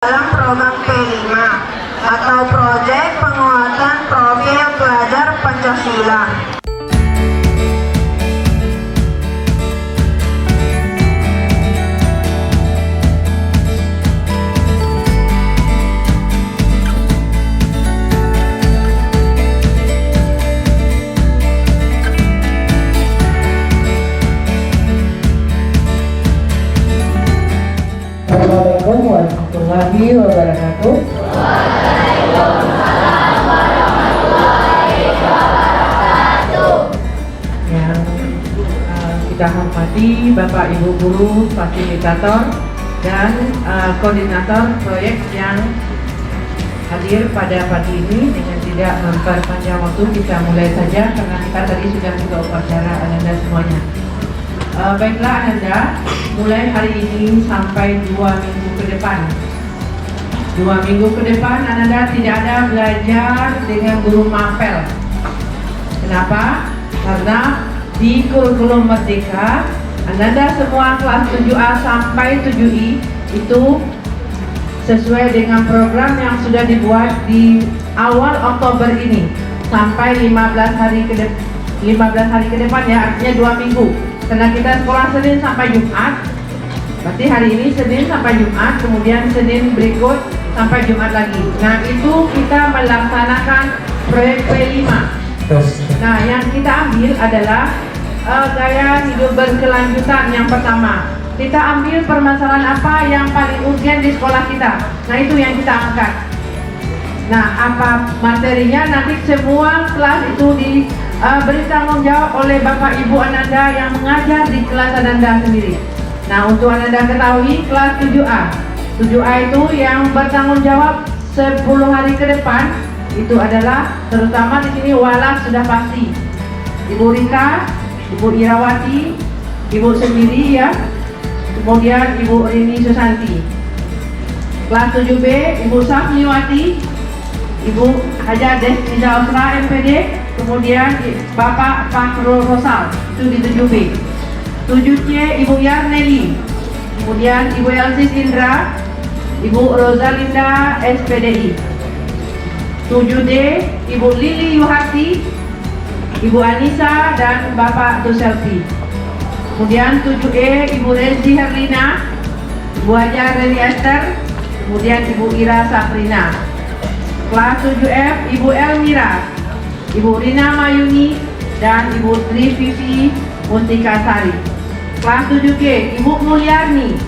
dalam program P5 atau Proyek Penguatan Profil Pelajar Pancasila. Assalamualaikum warahmatullahi wabarakatuh. Waalaikumsalam warahmatullahi wabarakatuh. Yang kita hormati Bapak Ibu Guru, Fasilitator dan Koordinator proyek yang hadir pada pagi ini. Dengan tidak memperpanjang waktu, kita mulai saja karena kita tadi sudah buka upacara Ananda semuanya. Baiklah Ananda, mulai hari ini sampai 2 minggu ke depan. 2 minggu ke depan Ananda tidak ada belajar dengan guru mapel. Kenapa? Karena di kurikulum Merdeka, Ananda semua kelas 7A sampai 7I itu sesuai dengan program yang sudah dibuat di awal Oktober ini sampai 15 hari ke depan ya, artinya 2 minggu. Karena kita sekolah Senin sampai Jumat, berarti hari ini Senin sampai Jumat, kemudian Senin berikut sampai Jumat lagi. Nah itu kita melaksanakan proyek P5. Nah yang kita ambil adalah gaya hidup berkelanjutan yang pertama. Kita ambil permasalahan apa yang paling urgen di sekolah kita. Nah itu yang kita angkat. Nah apa materinya nanti semua kelas itu beri tanggung jawab oleh Bapak Ibu Ananda yang mengajar di kelas Ananda sendiri. Nah untuk Ananda ketahui kelas 7A 7A itu yang bertanggung jawab 10 hari ke depan itu adalah terutama di sini walas sudah pasti Ibu Rita, Ibu Irawati, Ibu sendiri ya, kemudian Ibu Rini Susanti. Kelas 7B Ibu Safniwati, Ibu Haja Destinda Osra MPD, kemudian Bapak Fakrul Rosal itu di 7B. 7C Ibu Yarneli, kemudian Ibu Elsis Indra, Ibu Rosalinda SPDI. 7D Ibu Lili Yuhati, Ibu Anissa dan Bapak Tuselfi. Kemudian 7E Ibu Rezi Herlina, Ibu Haja Reni Esther, kemudian Ibu Ira Safrina. Kelas 7F Ibu Elmira, Ibu Rina Mayuni dan Ibu Tri Vivi Muntika Sari. Kelas 7G Ibu Mulyani,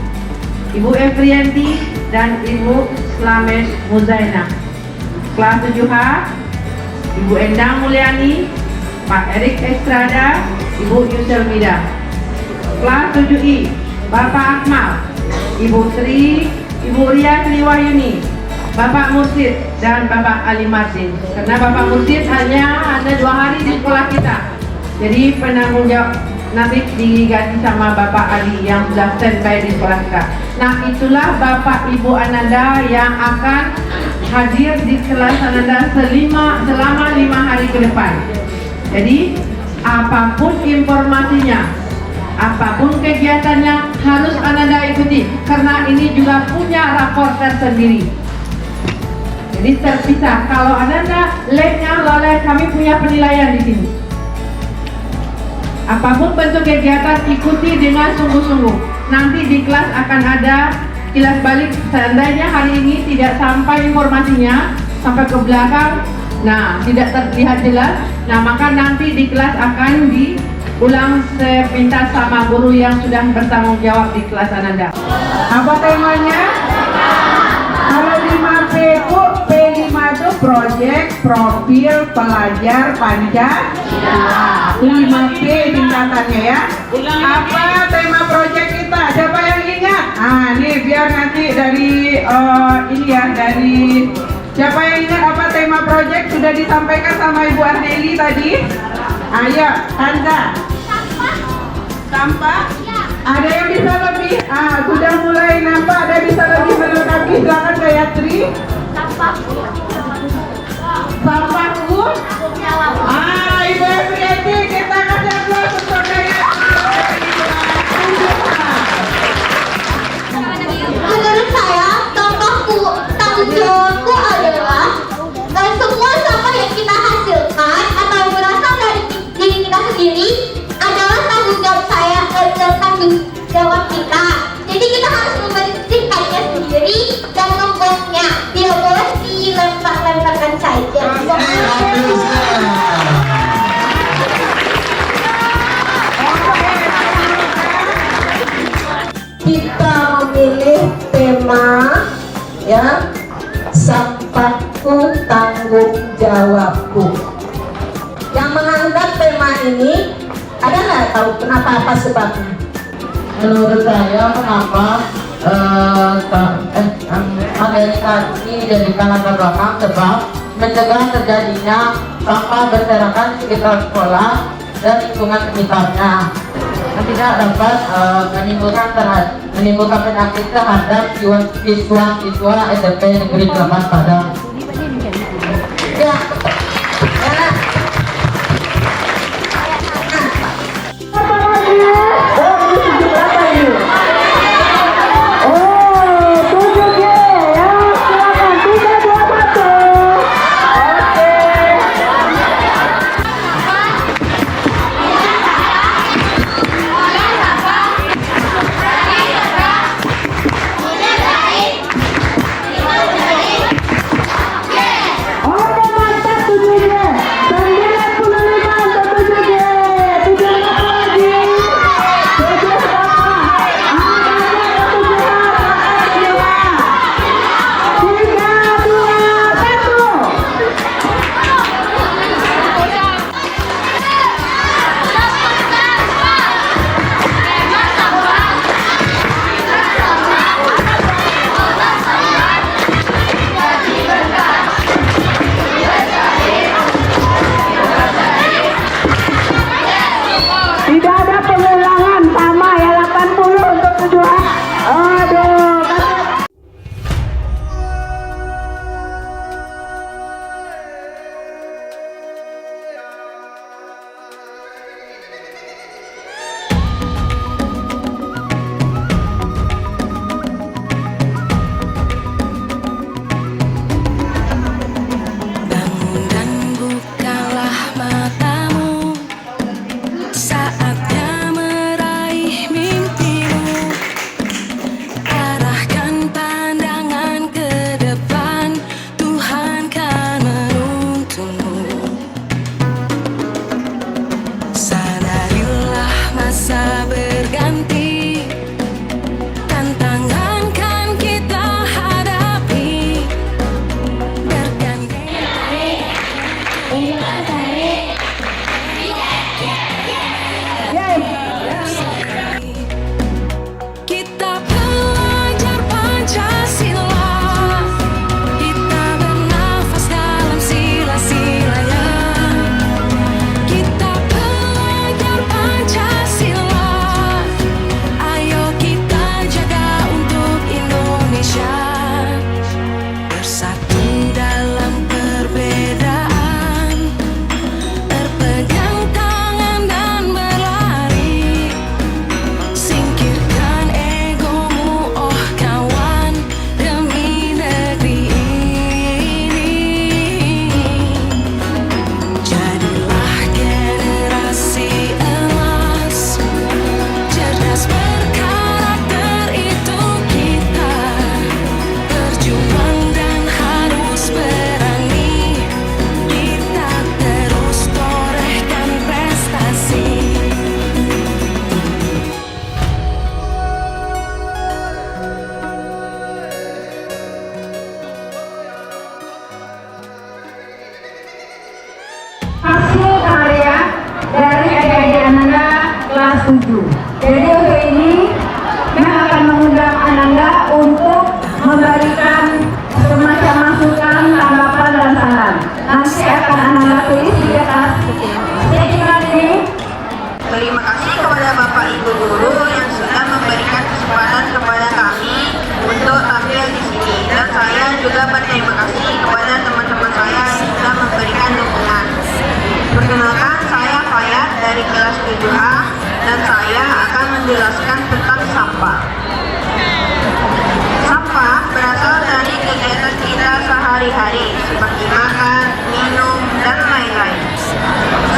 Ibu Efrianti dan Ibu Slamesh Muzaina. Kelas 7H Ibu Endang Mulyani, Pak Erik Estrada, Ibu Yuselmida. Kelas 7I Bapak Akmal, Ibu Tri, Ibu Ria Triwahyuni, Bapak Mursid dan Bapak Ali Martin. Karena Bapak Mursid hanya ada 2 hari di sekolah kita, jadi penanggung jawab nanti diganti sama Bapak Ali yang sudah standby di sekolah kita. Nah itulah Bapak Ibu Ananda yang akan hadir di kelas Ananda selama 5 hari ke depan. Jadi apapun informasinya, apapun kegiatannya harus Ananda ikuti, karena ini juga punya rapor tersendiri. Jadi terpisah. Kalau Ananda labnya lolos, kami punya penilaian di sini. Apapun bentuk kegiatan ikuti dengan sungguh-sungguh. Nanti di kelas akan ada kilas balik. Seandainya hari ini tidak sampai informasinya sampai ke belakang, nah tidak terlihat jelas, nah maka nanti di kelas akan diulang sepintas sama guru yang sudah bertanggung jawab di kelas Ananda. Apa temanya? Kalau 5P itu P5 itu Proyek Profil Pelajar Pancasila. 5P tingkatannya ya. Apa tema proyek kita? Siapa yang ingat? Nih biar nanti dari ini ya, dari siapa yang ingat apa tema proyek sudah disampaikan sama Ibu Arneli tadi? Ayo, Hanza. Sampah? Ada yang bisa lebih? Sudah mulai nampak ada bisa lebih melengkapi. Silakan Gayatri. Sampahku. Ibu Efriati, kita kasih aplaus untuk Gayatri. Menurut saya, sampahku selanjutnya, sampahku tanggung jawabku. Yang mengangkat tema ini, ada nggak tahu kenapa, apa sebabnya? Menurut saya kenapa Amerika ini dijadikan latar belakang sebab mencegah terjadinya sampah berserakan di sekitar sekolah dan lingkungan sekitarnya yang tidak dapat menimbulkan penyakit terhadap siswa SMP Negeri 8 Padang. Ya, ya. Jadi untuk ini saya akan mengundang Ananda untuk memberikan semacam masukan, tanggapan dan saran. Nanti akan Ananda tulis di atas statement ini. Terima kasih kepada Bapak Ibu Guru yang sudah memberikan kesempatan kepada kami untuk tampil di sini. Dan saya juga berterima kasih kepada teman-teman saya yang sudah memberikan dukungan. Perkenalkan, saya Fayat dari kelas 7A dan saya akan menjelaskan tentang sampah. Sampah berasal dari kegiatan kita sehari-hari seperti makan, minum, dan lain-lain.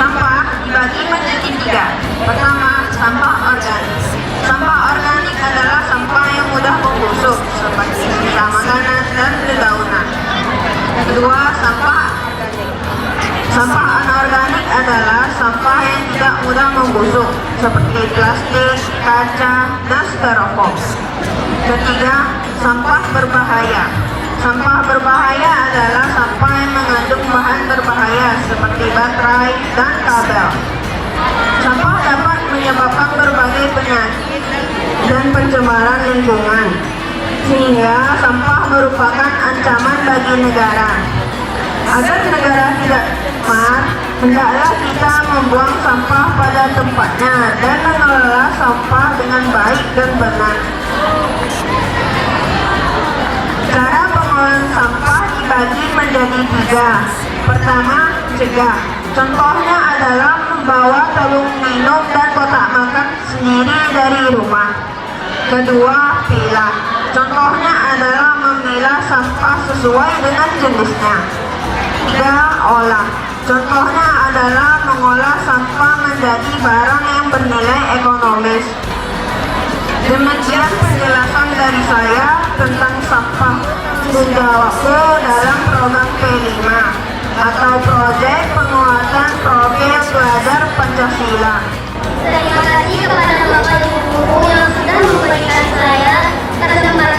Sampah dibagi menjadi 3. Pertama, sampah organik. Sampah organik adalah sampah yang mudah membusuk seperti sisa makanan dan dedaunan. Kedua, sampah anorganik adalah sampah yang tidak mudah membusuk seperti plastik, kaca, dan styrofoam. Ketiga, sampah berbahaya. Sampah berbahaya adalah sampah yang mengandung bahan berbahaya seperti baterai dan kabel. Sampah dapat menyebabkan berbagai penyakit dan pencemaran lingkungan, sehingga sampah merupakan ancaman bagi negara. Agar negara tidak smart, hendaklah kita membuang sampah pada tempatnya dan mengelola sampah dengan baik dan benar. Cara pengelolaan sampah dibagi menjadi 3. Pertama, cegah. Contohnya adalah membawa tabung minum dan kotak makan sendiri dari rumah. Kedua, pilah. Contohnya adalah memilah sampah sesuai dengan jenisnya. 3. Olah. Contohnya adalah mengolah sampah menjadi barang yang bernilai ekonomis. Demikian penjelasan dari saya tentang sampah tanggung jawabku dalam program P5 atau Proyek Penguatan Profil Pelajar Pancasila. Terima kasih kepada Bapak Ibu Guru yang sudah memberikan saya kesempatan